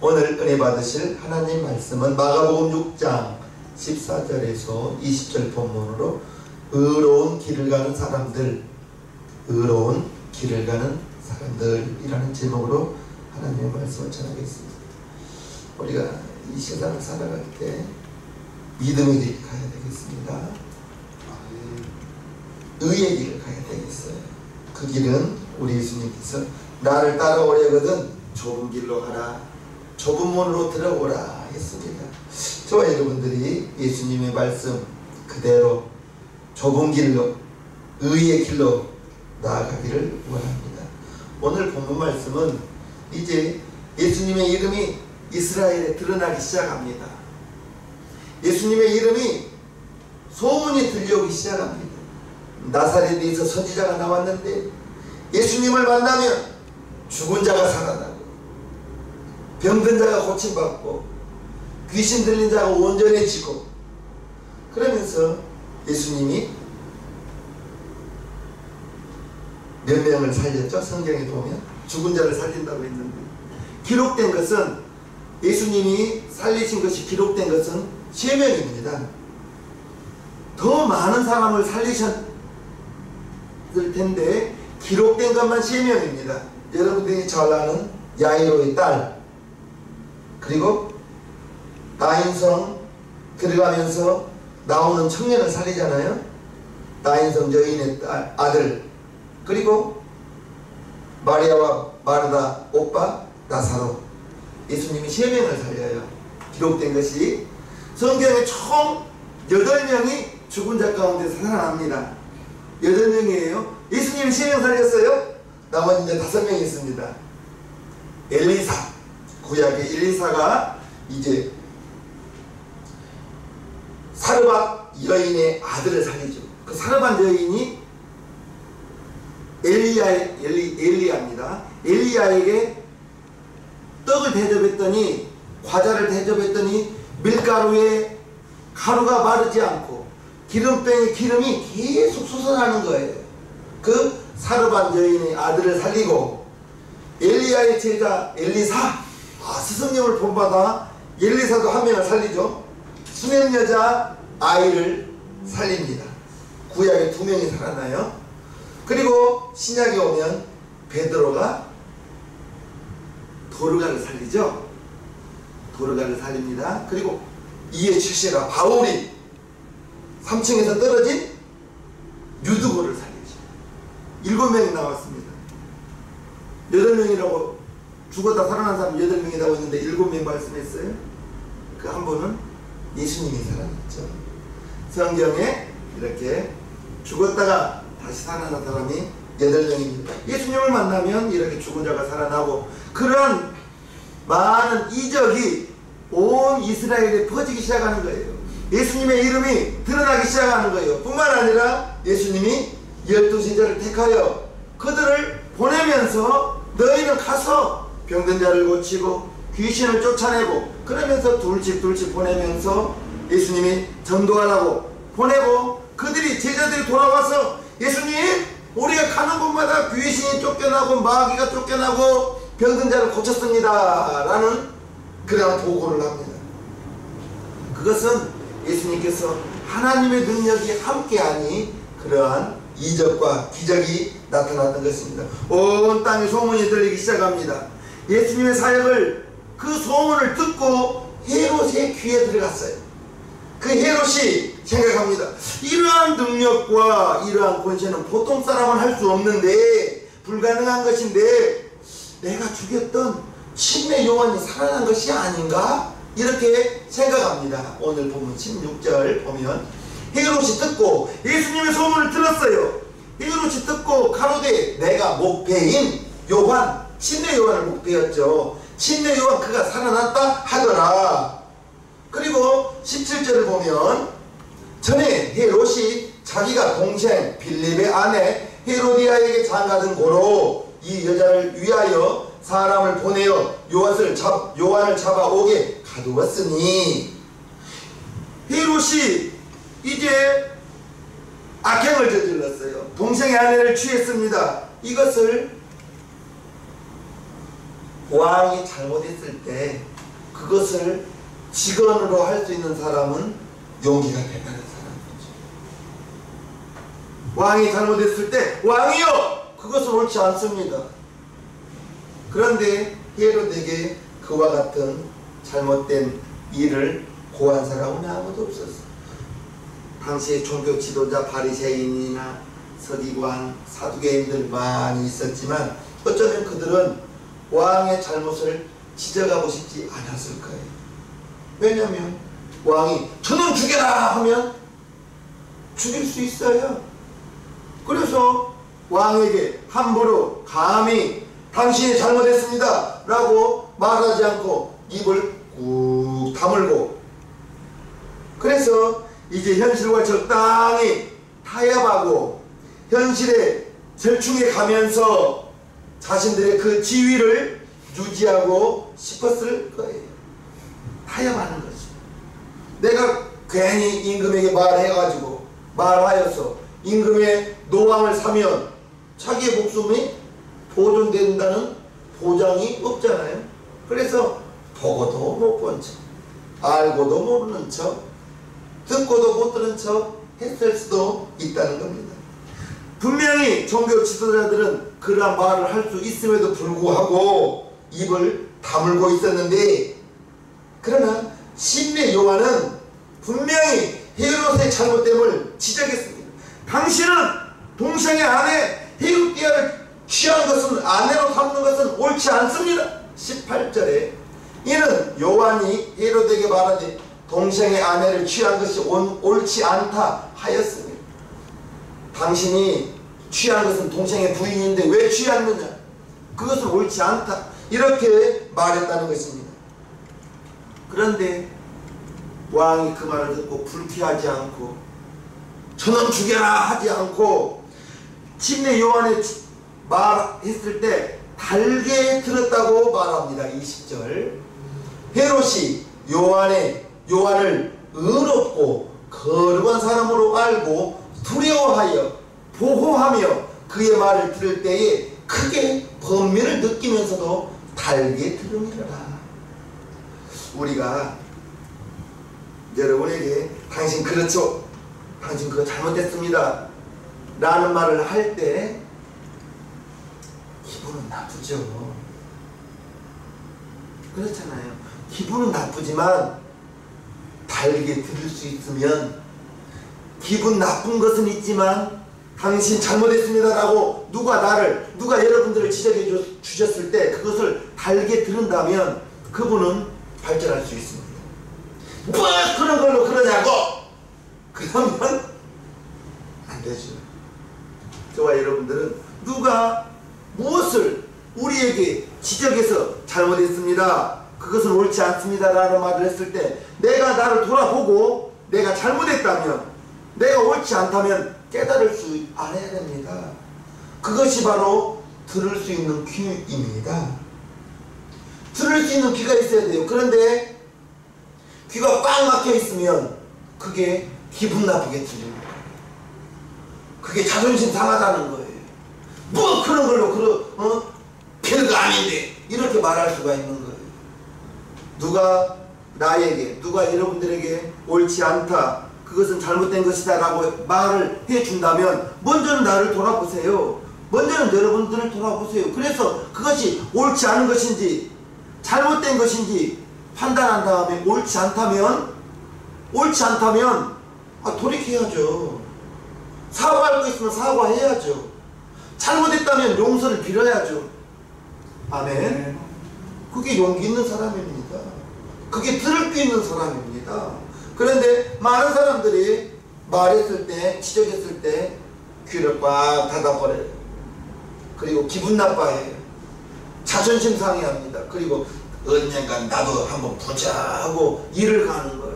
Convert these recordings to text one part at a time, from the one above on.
오늘 은혜 받으실 하나님 말씀은 마가복음 6장 14절에서 20절 본문으로 의로운 길을 가는 사람들, 의로운 길을 가는 사람들이라는 제목으로 하나님의 말씀을 전하겠습니다. 우리가 이 세상을 살아갈 때 믿음의 길을 가야 되겠습니다. 의의 길을 가야 되겠어요. 그 길은 우리 예수님께서 나를 따라오려거든 좁은 길로 가라, 좁은 문으로 들어오라 했습니다. 저와 여러분들이 예수님의 말씀 그대로 좁은 길로, 의의 길로 나아가기를 원합니다. 오늘 본문 말씀은 이제 예수님의 이름이 이스라엘에 드러나기 시작합니다. 예수님의 이름이 소문이 들려오기 시작합니다. 나사렛에서 선지자가 나왔는데 예수님을 만나면 죽은 자가 살아나고 병든 자가 고침받고 귀신 들린 자가 온전해지고, 그러면서 예수님이 몇 명을 살렸죠? 성경에 보면 죽은 자를 살린다고 했는데, 기록된 것은, 예수님이 살리신 것이 기록된 것은 3명입니다. 더 많은 사람을 살리셨을 텐데 기록된 것만 3명입니다. 여러분들이 잘 아는 야이로의 딸, 그리고 나인성 들어가면서 나오는 청년을 살리잖아요. 나인성 여인의 아들, 그리고 마리아와 마르다 오빠 나사로, 예수님이 3명을 살려요. 기록된 것이 성경에 총 8명이 죽은 자 가운데서 살아납니다. 8명이에요. 예수님이 3명 살렸어요. 나머지 이제 5명이 있습니다. 엘리사, 구약의 엘리사가 이제 사르밧 여인의 아들을 살리죠. 그 사르밧 여인이 엘리야입니다. 엘리야에게 떡을 대접했더니, 과자를 대접했더니 밀가루에 가루가 마르지 않고 기름병에 기름이 계속 솟아나는 거예요. 그 사르밧 여인의 아들을 살리고, 엘리야의 제자 엘리사, 스승님을 본받아 엘리사도 1명을 살리죠. 수면 여자 아이를 살립니다. 구약에 2명이 살아나요. 그리고 신약에 오면 베드로가 도르가를 살리죠. 도르가를 살립니다. 그리고 이의 출세가 바울이 3층에서 떨어진 유두고를 살리죠. 7명이 나왔습니다. 8명이라고, 죽었다 살아난 사람 8명이라고 했는데 7명 말씀했어요. 그 한 분은 예수님이 살아났죠. 성경에 이렇게 죽었다가 다시 살아난 사람이 8명입니다. 예수님을 만나면 이렇게 죽은 자가 살아나고, 그러한 많은 이적이 온 이스라엘에 퍼지기 시작하는 거예요. 예수님의 이름이 드러나기 시작하는 거예요. 뿐만 아니라 예수님이 12제자를 택하여 그들을 보내면서 너희는 가서 병든 자를 고치고 귀신을 쫓아내고, 그러면서 둘씩 보내면서 예수님이 전도하라고 보내고, 그들이 제자들이 돌아와서 예수님, 우리가 가는 곳마다 귀신이 쫓겨나고 마귀가 쫓겨나고 병든 자를 고쳤습니다 라는 그런 보고를 합니다. 그것은 예수님께서 하나님의 능력이 함께하니 그러한 이적과 기적이 나타났던 것입니다. 온 땅에 소문이 들리기 시작합니다. 예수님의 사역을, 그 소문을 듣고 헤롯의 귀에 들어갔어요. 그 헤롯이 생각합니다. 이러한 능력과 이러한 권세는 보통 사람은 할 수 없는데, 불가능한 것인데, 내가 죽였던 침례 요한이 살아난 것이 아닌가? 이렇게 생각합니다. 오늘 본문 16절 보면 헤롯이 듣고 예수님의 소문을 들었어요. 헤롯이 듣고 가로되 내가 목배인 요한, 침례 요한을 목배였죠. 침례 요한 그가 살아났다 하더라. 그리고 17절을 보면 전에 헤롯이 자기가 동생 빌립의 아내 헤로디아에게 장가든 고로 이 여자를 위하여 사람을 보내어 요한을 잡아오게 가두었으니, 헤롯이 이제 악행을 저질렀어요. 동생의 아내를 취했습니다. 이것을 왕이 잘못했을 때 그것을 직언으로 할 수 있는 사람은 용기가 대단한 사람이죠. 왕이 잘못했을 때 왕이요! 그것은 옳지 않습니다. 그런데 헤롯에게 그와 같은 잘못된 일을 고한 사람은 아무도 없었어요. 당시에 종교 지도자 바리새인이나 서기관, 사두개인들 많이 있었지만 어쩌면 그들은 왕의 잘못을 지적하고 싶지 않았을 거예요. 왜냐하면 왕이 저놈 죽여라 하면 죽일 수 있어요. 그래서 왕에게 함부로 감히 당신이 잘못했습니다 라고 말하지 않고 입을 꾹 다물고, 그래서 이제 현실과 적당히 타협하고 현실의 절충에 가면서 자신들의 그 지위를 유지하고 싶었을 거예요. 타협하는 거지. 내가 괜히 임금에게 말하여서 임금의 노왕을 사면 자기의 목숨이 보존된다는 보장이 없잖아요. 그래서 보고도 못 본 척, 알고도 모르는 척, 듣고도 못 들은 척 했을 수도 있다는 겁니다. 분명히 종교 지도자들은 그러한 말을 할 수 있음에도 불구하고 입을 다물고 있었는데, 그러나 심리 요한은 분명히 헤롯의 잘못됨을 지적했습니다. 당신은 동생의 아내 헤롯디아를 취한 것은, 아내로 삼는 것은 옳지 않습니다. 18절에 이는 요한이 헤롯에게 말하되 동생의 아내를 취한 것이 옳지 않다 하였습니다. 당신이 취한 것은 동생의 부인인데 왜 취했느냐, 그것은 옳지 않다, 이렇게 말했다는 것입니다. 그런데 왕이 그 말을 듣고 불쾌하지 않고 저놈 죽여라 하지 않고 침례 요한의 말했을 때 달게 들었다고 말합니다. 20절 헤롯이 요한을 의롭고 거룩한 사람으로 알고 두려워하여 보호하며 그의 말을 들을 때에 크게 번민을 느끼면서도 달게 들으리라. 우리가 여러분에게 당신 그렇죠, 당신 그거 잘못했습니다 라는 말을 할 때 기분은 나쁘죠. 그렇잖아요. 기분은 나쁘지만 달게 들을 수 있으면, 기분 나쁜 것은 있지만 당신 잘못했습니다 라고 누가 여러분들을 지적해 주셨을 때 그것을 달게 들은다면 그분은 발전할 수 있습니다. 뭐 그런 걸로 그러냐고! 그러면 안 되죠. 저와 여러분들은 누가 무엇을 우리에게 지적해서 잘못했습니다, 그것은 옳지 않습니다 라는 말을 했을 때 내가 나를 돌아보고 내가 잘못했다면, 내가 옳지 않다면 깨달을 수 알아야 됩니다. 그것이 바로 들을 수 있는 귀입니다. 들을 수 있는 귀가 있어야 돼요. 그런데 귀가 꽉 막혀 있으면 그게 기분 나쁘게 들립니다. 그게 자존심 상하다는 거예요. 뭐 그런 걸로 별거 아닌데 이렇게 말할 수가 있는 거예요. 누가 나에게, 누가 여러분들에게 옳지 않다, 그것은 잘못된 것이다 라고 말을 해준다면 먼저는 나를 돌아보세요. 먼저는 여러분들을 돌아보세요. 그래서 그것이 옳지 않은 것인지 잘못된 것인지 판단한 다음에 옳지 않다면 돌이켜야죠. 사과할 거 있으면 사과해야죠. 잘못했다면 용서를 빌어야죠. 아멘. 그게 용기 있는 사람입니다. 그게 들을 수 있는 사람입니다. 그런데 많은 사람들이 말했을 때, 지적했을 때 귀를 꽉 닫아버려요. 그리고 기분 나빠해요. 자존심 상해합니다. 그리고 언젠간 나도 한번 보자 하고 일을 가는 거예요.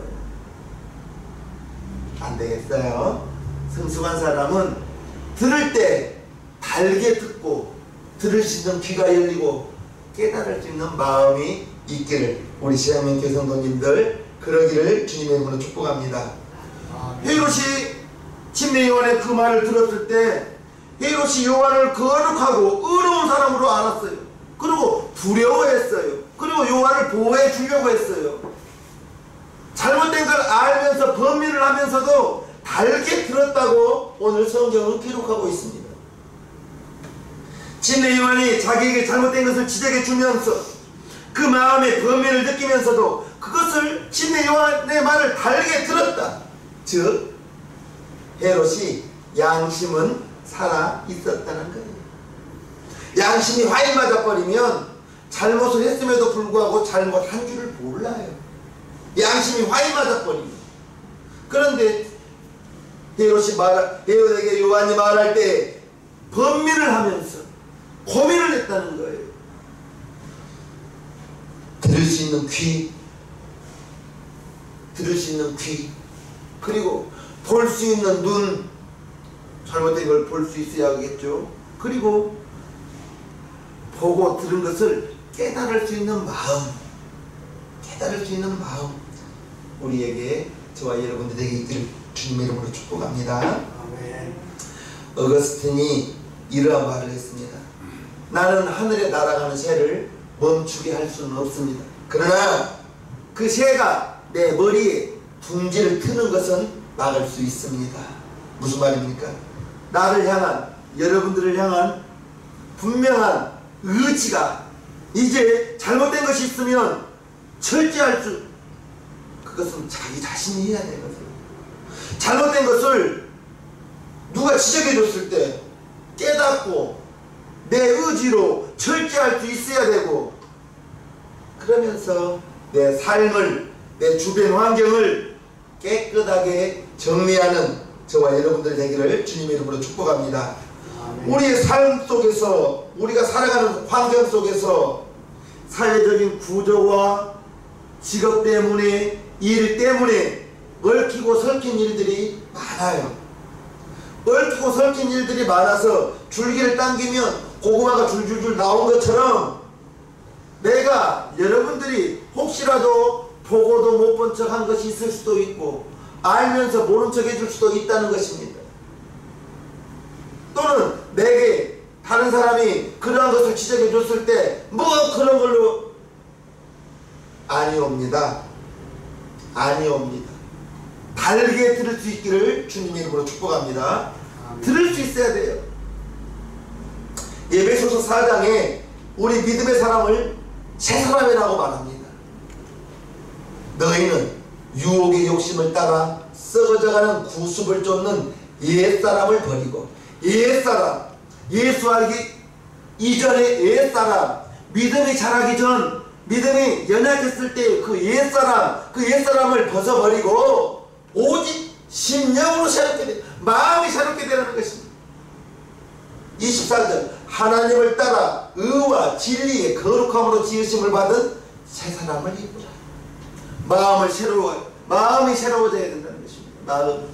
안 되겠어요. 성숙한 사람은 들을 때 달게 듣고 들을 수 있는 귀가 열리고 깨달을 수 있는 마음이 있기를 우리 시아민 교회 성도님들 그러기를 주님의 이름으로 축복합니다. 헤롯이 침례 요한의 그 말을 들었을 때 헤롯이 요한을 거룩하고 의로운 사람으로 알았어요. 그리고 두려워했어요. 그리고 요한을 보호해 주려고 했어요. 잘못된 걸 알면서 범민을 하면서도 달게 들었다고 오늘 성경은 기록하고 있습니다. 진례 요한이 자기에게 잘못된 것을 지적해 주면서 그 마음의 범민을 느끼면서도 그것을 진례 요한의 말을 달게 들었다. 즉 헤롯이 양심은 살아 있었다는 거예요. 양심이 화인 맞아버리면 잘못을 했음에도 불구하고 잘못한 줄을 몰라요. 양심이 화인 맞아버리면. 그런데 헤롯에게 요한이 말할 때 번민을 하면서 고민을 했다는 거예요. 들을 수 있는 귀, 들을 수 있는 귀, 그리고 볼 수 있는 눈, 잘못된 걸 볼 수 있어야겠죠. 그리고 보고 들은 것을 깨달을 수 있는 마음, 깨달을 수 있는 마음, 우리에게, 저와 여러분들에게 있기를 주님의 이름으로 축복합니다. 아멘. 어거스틴이 이러한 말을 했습니다. 나는 하늘에 날아가는 새를 멈추게 할 수는 없습니다. 그러나 그 새가 내 머리에 둥지를 트는 것은 막을 수 있습니다. 무슨 말입니까? 나를 향한, 여러분들을 향한 분명한 의지가, 이제 잘못된 것이 있으면 철저할 수, 그것은 자기 자신이 해야 되거든요. 잘못된 것을 누가 지적해 줬을 때 깨닫고 내 의지로 철저할 수 있어야 되고, 그러면서 내 삶을, 내 주변 환경을 깨끗하게 정리하는 저와 여러분들 되기를 주님의 이름으로 축복합니다. 아멘. 우리의 삶 속에서, 우리가 살아가는 환경 속에서 사회적인 구조와 직업 때문에, 일 때문에 얽히고 설킨 일들이 많아요. 얽히고 설킨 일들이 많아서 줄기를 당기면 고구마가 줄줄줄 나온 것처럼, 내가, 여러분들이 혹시라도 보고도 못 본 척 한 것이 있을 수도 있고 알면서 모른 척 해줄 수도 있다는 것입니다. 또는 내게 다른 사람이 그러한 것을 지적해 줬을 때 뭐 그런 걸로, 아니옵니다. 아니옵니다. 달게 들을 수 있기를 주님의 이름으로 축복합니다. 아멘. 들을 수 있어야 돼요. 에베소서 4장에 우리 믿음의 사람을 새 사람이라고 말합니다. 너희는 유혹의 욕심을 따라 썩어져가는 구습을 쫓는 옛사람을 버리고, 옛사람, 예수 알기 이전의 옛사람, 믿음이 자라기 전, 믿음이 연약했을 때 그 옛사람을 벗어버리고 오직 심령으로 새롭게 돼, 마음이 새롭게 되라는 것입니다. 24절, 하나님을 따라 의와 진리의 거룩함으로 지으심을 받은 새 사람을 입으라. 마음이 새로워져야 된다는 것입니다. 마음.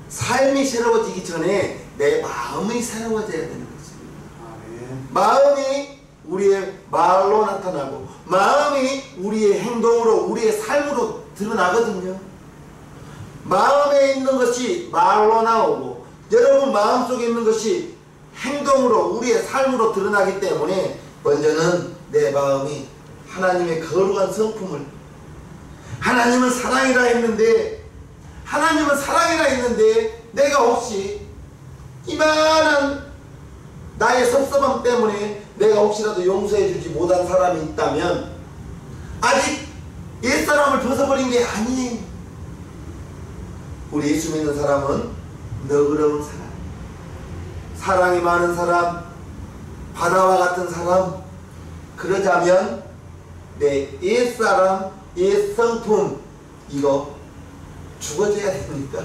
삶이 새로워지기 전에 내 마음이 새로워져야 되는 것입니다. 아멘. 마음이 우리의 말로 나타나고, 마음이 우리의 행동으로, 우리의 삶으로 드러나거든요. 마음에 있는 것이 말로 나오고, 여러분 마음속에 있는 것이 행동으로, 우리의 삶으로 드러나기 때문에 먼저는 내 마음이 하나님의 거룩한 성품을, 하나님은 사랑이라 했는데 내가 혹시 이만한 나의 섭섭함 때문에 내가 혹시라도 용서해 주지 못한 사람이 있다면 아직 옛사람을 벗어버린 게 아니에요. 우리 예수 믿는 사람은 너그러운 사람, 사랑이 많은 사람, 바다와 같은 사람, 그러자면 내 옛사람, 옛성품, 이거 죽어져야 됩니다.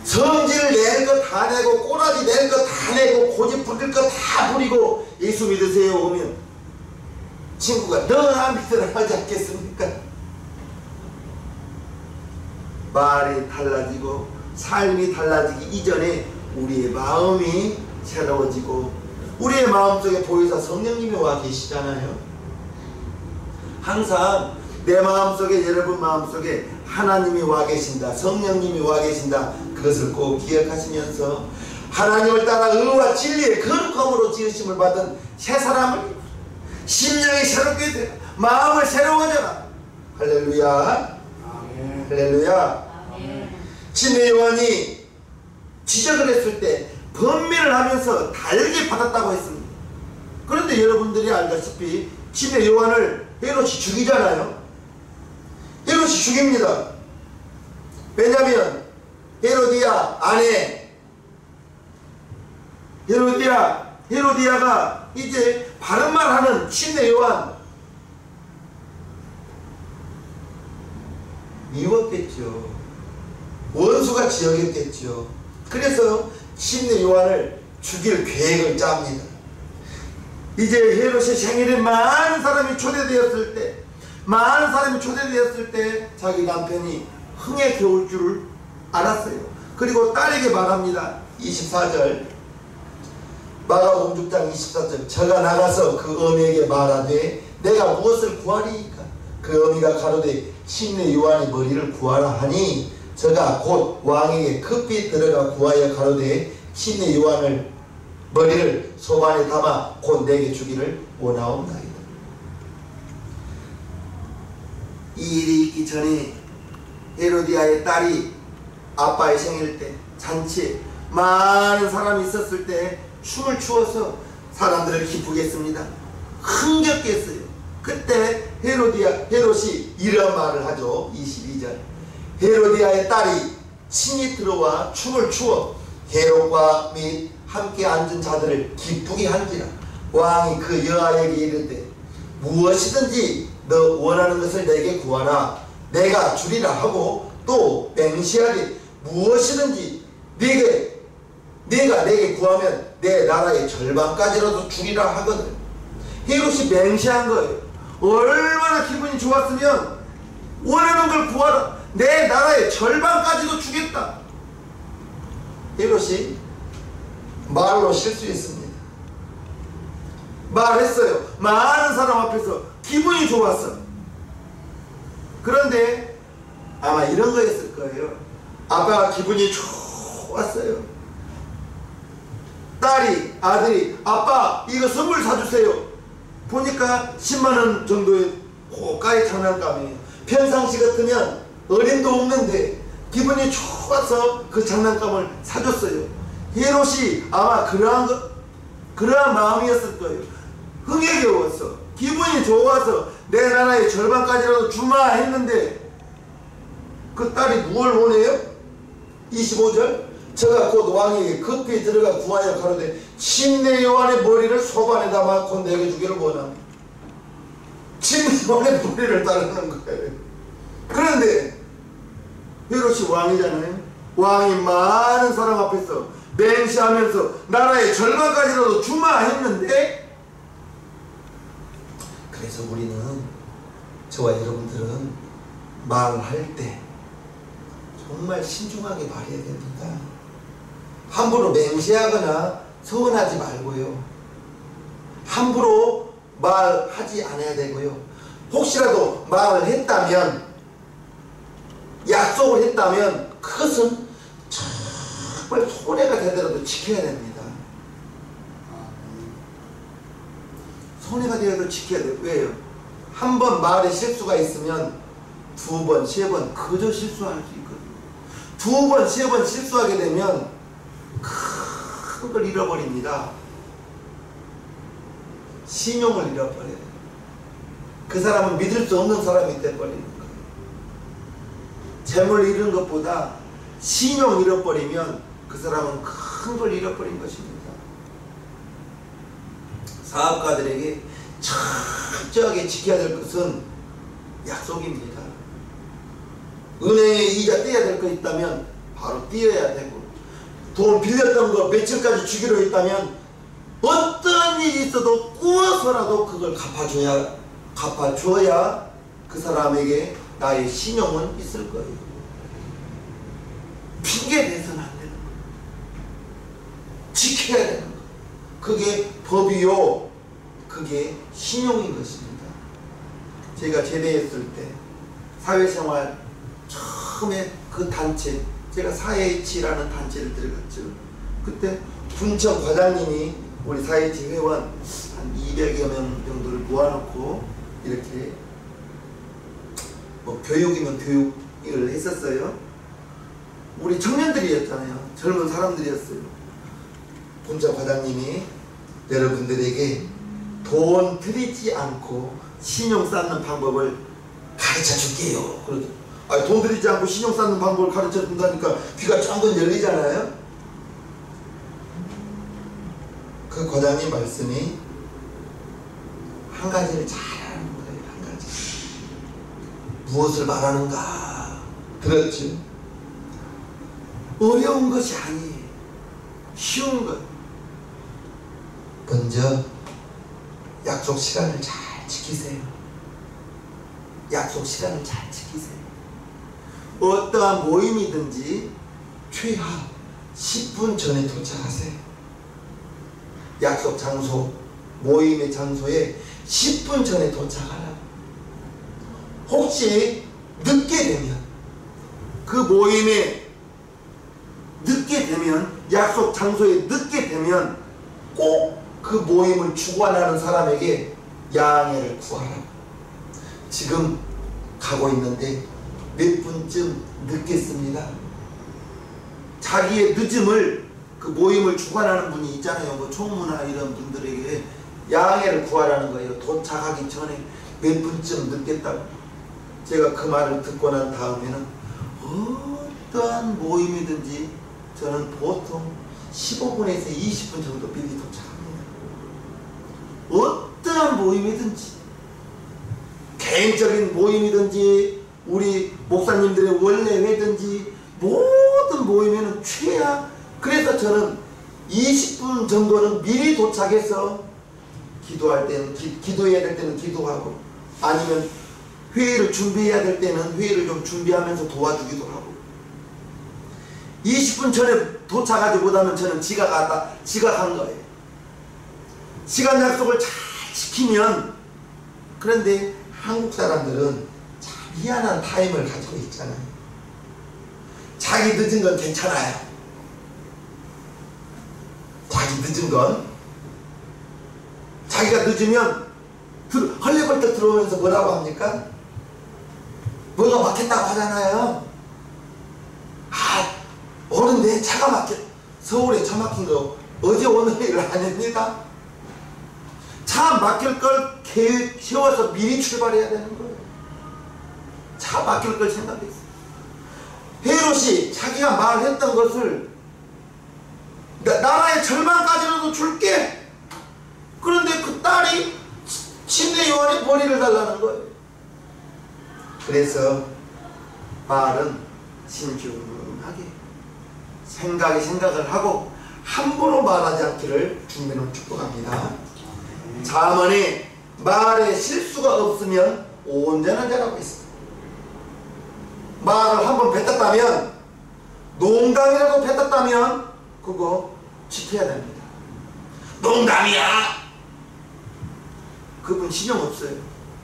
성질 낼 거 다 내고, 꼬라지 낼 거 다 내고, 고집 부릴 거 다 부리고 예수 믿으세요 오면 친구가 너 안 믿으라 하지 않겠습니까? 말이 달라지고 삶이 달라지기 이전에 우리의 마음이 새로워지고, 우리의 마음속에 보혜사 성령님이 와 계시잖아요. 항상 내 마음속에, 여러분 마음속에 하나님이 와 계신다, 성령님이 와 계신다, 그것을 꼭 기억하시면서 하나님을 따라 의와 진리의 거룩함으로 지으심을 받은 새 사람을 심령이 새롭게 되라. 마음을 새로워져라. 할렐루야. 아멘. 할렐루야. 아멘. 침례 요한이 지적을 했을 때 번민을 하면서 달게 받았다고 했습니다. 그런데 여러분들이 알다시피 침례 요한을 헤롯이 죽이잖아요. 헤롯이 죽입니다. 왜냐하면 헤로디아 아내 헤로디아가 이제 바른 말 하는 침례 요한 미웠겠죠. 원수같이 여겼겠죠. 그래서 침례 요한을 죽일 계획을 짭니다. 이제 헤롯의 생일에 많은 사람이 초대되었을 때 자기 남편이 흥에 겨울 줄을 알았어요. 그리고 딸에게 말합니다. 24절 마가복음 6장 24절 저가 나가서 그 어미에게 말하되 내가 무엇을 구하리이까? 그 어미가 가로되 침례 요한의 머리를 구하라 하니 저가 곧 왕에게 급히 들어가 구하여 가로되 침례 요한을 머리를 소반에 담아 곧 내게 주기를 원하옵나이다. 이 일이 있기 전에 헤로디아의 딸이 아빠의 생일 때 잔치에 많은 사람이 있었을 때 춤을 추어서 사람들을 기쁘게 했습니다. 흥겹게 했어요. 그때 헤롯이 이런 말을 하죠. 22절 헤로디아의 딸이 친히 들어와 춤을 추어 헤롯과 및 함께 앉은 자들을 기쁘게 한지라. 왕이 그 여아에게 이르되 무엇이든지 너 원하는 것을 내게 구하라 내가 주리라 하고 또 맹세하되 무엇이든지 네가 내게 구하면 내 나라의 절반까지라도 주리라 하거든. 헤롯이 맹세한 거예요. 얼마나 기분이 좋았으면 원하는 걸 구하라 내 나라의 절반까지도 주겠다. 헤롯이 말로 실수했습니다. 말했어요. 많은 사람 앞에서 기분이 좋았어. 그런데 아마 이런 거였을 거예요. 아빠가 기분이 좋았어요. 아들이 아빠 이거 선물 사주세요. 보니까 10만원 정도의 고가의 장난감이에요. 평상시 같으면 어림도 없는데 기분이 좋아서 그 장난감을 사줬어요. 헤롯이 아마 그러한 마음이었을 거예요. 흥에 겨웠어. 기분이 좋아서 내 나라의 절반까지라도 주마 했는데 그 딸이 무엇을 원해요? 25절 저가 곧 왕에게 급히 들어가 구하여 가로되 침례 요한의 머리를 소반에 담아 곧 내게 주기를 원합니다. 침례 요한의 머리를 달라는 거예요. 그런데 헤롯이 왕이잖아요. 왕이 많은 사람 앞에서 맹세하면서 나라의 절반까지라도 주마 했는데, 그래서 우리는 저와 여러분들은 말할 때 정말 신중하게 말해야 됩니다. 함부로 맹세하거나 서운하지 말고요. 함부로 말하지 않아야 되고요. 혹시라도 말을 했다면, 약속을 했다면 그것은 정말 손해가 되더라도 지켜야 됩니다. 손해가 되어도 지켜야 돼요. 왜요? 한 번 말에 실수가 있으면 두 번, 세 번 그저 실수할 수 있거든요. 두 번, 세 번 실수하게 되면 큰 걸 잃어버립니다. 신용을 잃어버려요. 그 사람은 믿을 수 없는 사람이 돼버리는 거예요. 재물 잃은 것보다 신용 잃어버리면 그 사람은 큰 걸 잃어버린 것입니다. 사업가들에게 철저하게 지켜야 될 것은 약속입니다. 은행에 이자 떼야 될 거 있다면 바로 떼어야 되고, 돈 빌렸던 거 며칠까지 주기로 했다면 어떤 일이 있어도 꾸어서라도 그걸 갚아줘야 그 사람에게 나의 신용은 있을 거예요. 핑계 대서는 안 되는 거예요. 지켜야 되는 거예요. 그게 법이요, 그게 신용인 것입니다. 제가 제대했을 때 사회생활 처음에 그 단체, 제가 4H라는 단체를 들어갔죠. 그때 군청 과장님이 우리 4.27 회원 한 200여 명 정도를 모아놓고 이렇게 뭐 교육이면 교육을 했었어요. 우리 청년들이었잖아요. 젊은 사람들이었어요. 군청 과장님이 여러분들에게 돈 들이지 않고 신용 쌓는 방법을 가르쳐 줄게요. 그러죠. 아니, 돈 들이지 않고 신용 쌓는 방법을 가르쳐 준다니까 귀가 쫑긋 열리잖아요. 그 과장님 말씀이 한 가지를 잘 하는 거예요. 한 가지. 무엇을 말하는가 들었죠? 어려운 것이 아니에요. 쉬운 것. 먼저 약속 시간을 잘 지키세요. 약속 시간을 잘 지키세요. 어떠한 모임이든지 최하 10분 전에 도착하세요. 약속 장소, 모임의 장소에 10분 전에 도착하라. 혹시 늦게 되면, 그 모임에 늦게 되면, 약속 장소에 늦게 되면 꼭 그 모임을 주관하는 사람에게 양해를 구하라. 지금 가고 있는데 몇 분쯤 늦겠습니다. 자기의 늦음을, 그 모임을 주관하는 분이 있잖아요. 뭐 총무나 이런 분들에게 양해를 구하라는 거예요. 도착하기 전에 몇 분쯤 늦겠다고. 제가 그 말을 듣고 난 다음에는 어떠한 모임이든지 저는 보통 15분에서 20분 정도 미리 도착합니다. 어떠한 모임이든지, 개인적인 모임이든지 우리 목사님들의 원래회든지 모든 모임에는 최하, 그래서 저는 20분 정도는 미리 도착해서 기도할 때는 기도해야 될 때는 기도하고, 아니면 회의를 준비해야 될 때는 회의를 좀 준비하면서 도와주기도 하고. 20분 전에 도착하지 못하면 저는 지각한 거예요. 시간 약속을 잘 지키면. 그런데 한국 사람들은 참 희한한 타임을 가지고 있잖아요. 자기 늦은 건 괜찮아요. 자기 늦은 건, 자기가 늦으면 헐레벌떡 들어오면서 뭐라고 합니까? 뭐가 막혔다고 하잖아요. 아, 오는데 차가 막혀, 서울에 차 막힌 거 어제 오늘 일 아닙니다. 차 막힐 걸 세워서 미리 출발해야 되는 거예요. 차 막힐 걸 생각했어요. 헤롯이 자기가 말했던 것을 나라의 절반까지라도 줄게. 그런데 그 딸이 침례 요한의 머리를 달라는 거예요. 그래서 말은 신중하게 생각을 하고 함부로 말하지 않기를 주님으로 축복합니다. 자문이 말에 실수가 없으면 온전한 자라고 있습니다. 말을 한번 뱉었다면, 농담이라도 뱉었다면 그거 지켜야 됩니다. 농담이야! 그분 신용 없어요.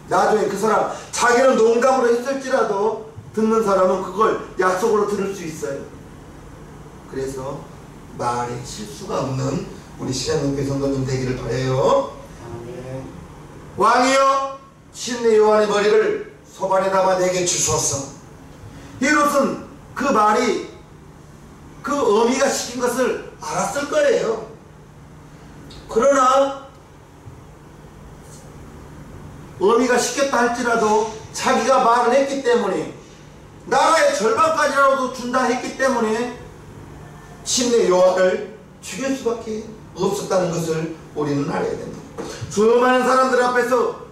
나중에 그 사람 자기는 농담으로 했을지라도 듣는 사람은 그걸 약속으로 들을 수 있어요. 그래서 말에 실수가 없는 우리 신앙교회 성도님 되기를 바라요. 왕이여, 침례 요한의 머리를 소반에 담아 내게 주소서. 헤롯은 그 말이, 그 어미가 시킨 것을 알았을 거예요. 그러나 어미가 시켰다 할지라도 자기가 말을 했기 때문에, 나라의 절반까지라도 준다 했기 때문에 침례 요한을 죽일 수밖에 없었다는 것을 우리는 알아야 됩니다. 수많은 사람들 앞에서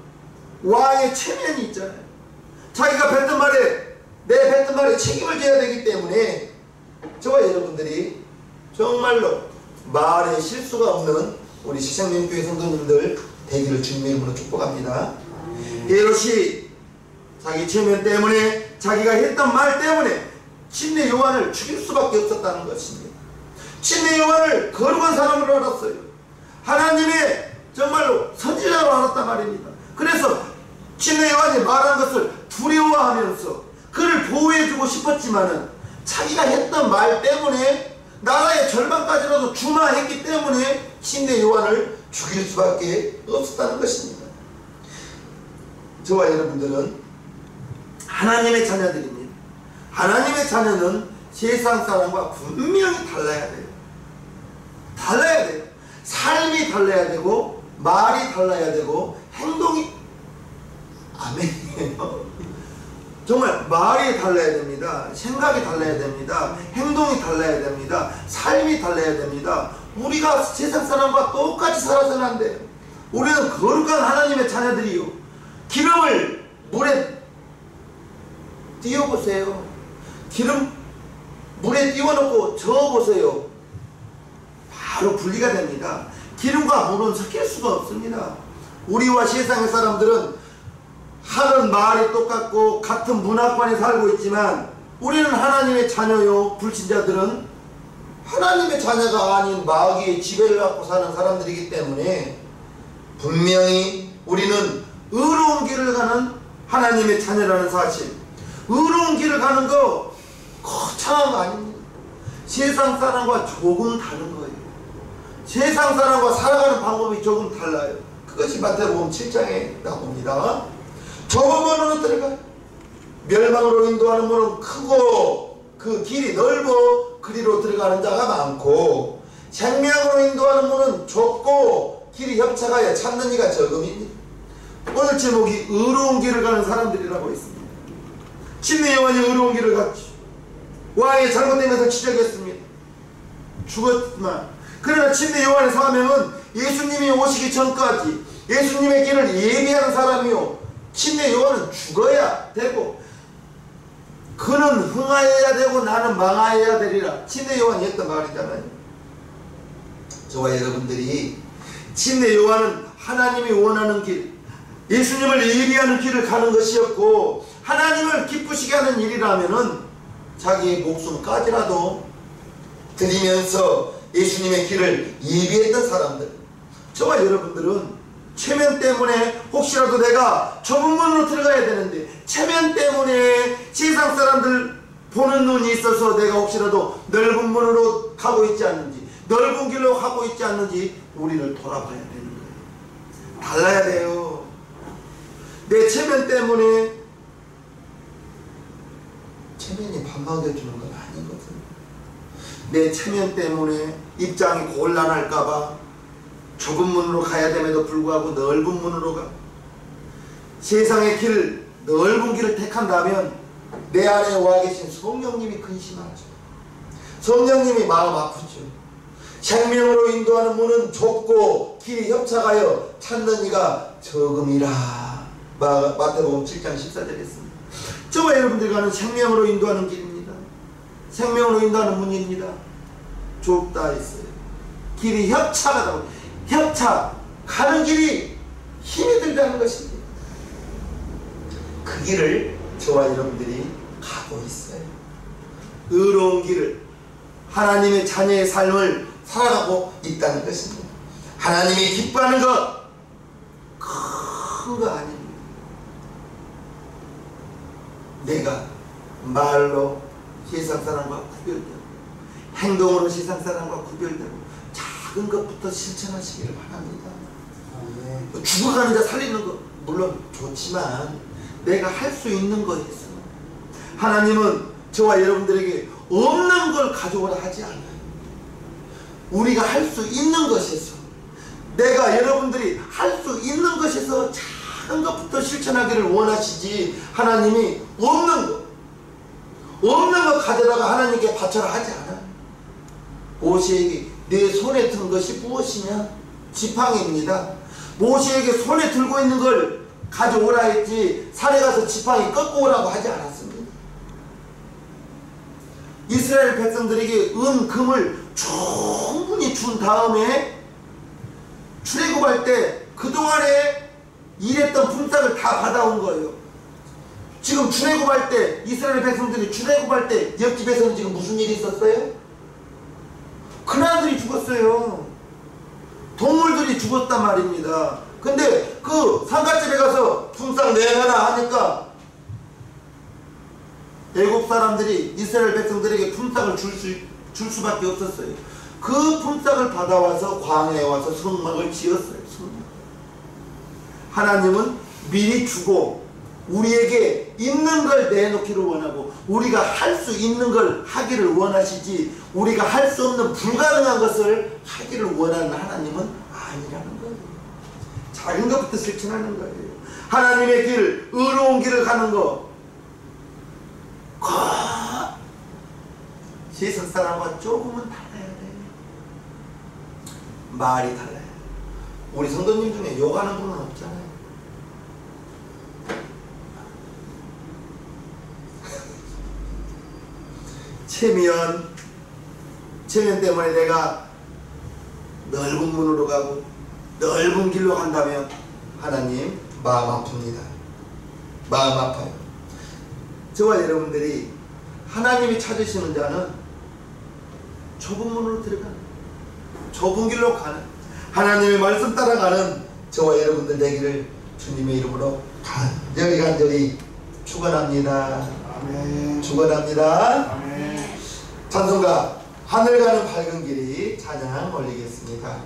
왕의 체면이 있잖아요. 자기가 뱉은 말에, 내 뱉은 말에 책임을 져야 되기 때문에 저와 여러분들이 정말로 말에 실수가 없는 우리 시장님교회 성도님들 되기를 주님의 이름으로 축복합니다. 헤롯이 자기 체면 때문에, 자기가 했던 말 때문에 침례 요한을 죽일 수밖에 없었다는 것입니다. 침례 요한을 거룩한 사람으로 알았어요. 하나님의 정말로 선지자로 알았단 말입니다. 그래서 침례 요한이 말한 것을 두려워하면서 그를 보호해주고 싶었지만은 자기가 했던 말 때문에 나라의 절반까지라도 준하했기 때문에 침례 요한을 죽일 수밖에 없었다는 것입니다. 저와 여러분들은 하나님의 자녀들입니다. 하나님의 자녀는 세상 사람과 분명히 달라야 돼요. 달라야 돼요. 삶이 달라야 되고, 말이 달라야 되고, 행동이, 아멘이에요. 정말 말이 달라야 됩니다. 생각이 달라야 됩니다. 행동이 달라야 됩니다. 삶이 달라야 됩니다. 우리가 세상 사람과 똑같이 살아서는 안 돼요. 우리는 거룩한 하나님의 자녀들이요. 기름을 물에 띄워보세요. 기름 물에 띄워놓고 저어보세요. 바로 분리가 됩니다. 기름과 물은 섞일 수가 없습니다. 우리와 세상의 사람들은 하는 말이 똑같고 같은 문화권에 살고 있지만 우리는 하나님의 자녀요. 불신자들은 하나님의 자녀가 아닌 마귀의 지배를 갖고 사는 사람들이기 때문에 분명히 우리는 의로운 길을 가는 하나님의 자녀라는 사실, 의로운 길을 가는 거 거창한 거 아닙니다. 세상 사람과 조금 다른 거예요. 세상 사람과 살아가는 방법이 조금 달라요. 그것이 마태복음 7장에 나옵니다. 좁은 문으로 들어가 멸망으로 인도하는 문은 크고 그 길이 넓어 그리로 들어가는 자가 많고, 생명으로 인도하는 문은 좁고 길이 협착하여 찾는 이가 적음입니다. 오늘 제목이 의로운 길을 가는 사람들이라고 있습니다. 침례 요한이 의로운 길을 갔죠. 왕의 잘못된 것을 지적했습니다. 죽었지만, 그러나 침례 요한의 사명은 예수님이 오시기 전까지 예수님의 길을 예비하는 사람이요, 침례 요한은 죽어야 되고 그는 흥하여야 되고 나는 망하여야 되리라. 침례 요한이 했던 말이잖아요. 저와 여러분들이 침례 요한은 하나님이 원하는 길, 예수님을 예비하는 길을 가는 것이었고, 하나님을 기쁘시게 하는 일이라면은 자기의 목숨까지라도 드리면서 예수님의 길을 예비했던 사람들. 저와 여러분들은 체면 때문에 혹시라도 내가 좁은 문으로 들어가야 되는데, 체면 때문에 세상 사람들 보는 눈이 있어서 내가 혹시라도 넓은 문으로 가고 있지 않는지, 넓은 길로 가고 있지 않는지 우리를 돌아봐야 되는 거예요. 달라야 돼요. 내 체면 때문에, 체면이 밥 먹여주는 건 아니거든. 내 체면 때문에 입장이 곤란할까봐 좁은 문으로 가야 됨에도 불구하고 넓은 문으로 가. 세상의 길, 넓은 길을 택한다면 내 안에 와 계신 성령님이 근심하죠. 성령님이 마음 아프죠. 생명으로 인도하는 문은 좁고 길이 협착하여 찾는 이가 적음이라. 마태복음 7장 14절에 있습니다. 저와 여러분들이 가는 생명으로 인도하는 길입니다. 생명으로 인도하는 문입니다. 좁다 있어요. 길이 협착하다고. 협착, 가는 길이 힘이 들다는 것입니다. 그 길을 저와 여러분들이 가고 있어요. 의로운 길을, 하나님의 자녀의 삶을 살아가고 있다는 것입니다. 하나님이 기뻐하는 것, 큰 거 아닙니다. 내가 말로 세상 사람과 구별되고, 행동으로 세상 사람과 구별되고, 작은 것부터 실천하시기를 바랍니다. 죽어가는 자 살리는 것 물론 좋지만 내가 할 수 있는 것에서, 하나님은 저와 여러분들에게 없는 걸 가져오라 하지 않아요. 우리가 할 수 있는 것에서, 내가 여러분들이 할 수 있는 것에서 작은 것부터 실천하기를 원하시지, 하나님이 없는 것 가져다가 하나님께 바쳐라 하지 않아요. 모세에게 내 손에 든 것이 무엇이냐? 지팡이입니다. 모세에게 손에 들고 있는 걸 가져오라 했지, 산에 가서 지팡이 꺾고 오라고 하지 않았습니다. 이스라엘 백성들에게 은, 금을 충분히 준 다음에 출애굽할 때 그동안에 일했던 품삯을 다 받아온 거예요. 지금 출애굽할 때, 이스라엘 백성들이 출애굽할 때 옆집에서는 지금 무슨 일이 있었어요? 큰아들이 죽었어요. 동물들이 죽었단 말입니다. 근데 그 상갓집에 가서 품삯 내놔라 하니까 애국 사람들이 이스라엘 백성들에게 품삯을 줄 수 줄 수밖에 없었어요. 그 품삯을 받아와서 광야에 와서 성막을 지었어요. 성막. 하나님은 미리 주고 우리에게 있는 걸 내놓기를 원하고 우리가 할 수 있는 걸 하기를 원하시지, 우리가 할 수 없는 불가능한 것을 하기를 원하는 하나님은 아니라는 거예요. 작은 것부터 실천하는 거예요. 하나님의 길, 의로운 길을 가는 거, 세상 사람과 조금은 달라야 돼요. 말이 달라요. 우리 성도님 중에 욕하는 분은 없잖아요. 체면 때문에 내가 넓은 문으로 가고 넓은 길로 간다면 하나님 마음 아픕니다. 마음 아파요. 저와 여러분들이 하나님이 찾으시는 자는 좁은 문으로 들어가는, 좁은 길로 가는, 하나님의 말씀 따라가는 저와 여러분들 되기를 주님의 이름으로 간절히 축원합니다. 아멘. 축원합니다. 아멘. 찬송가 하늘 가는 밝은 길이 찬양 올리겠습니다.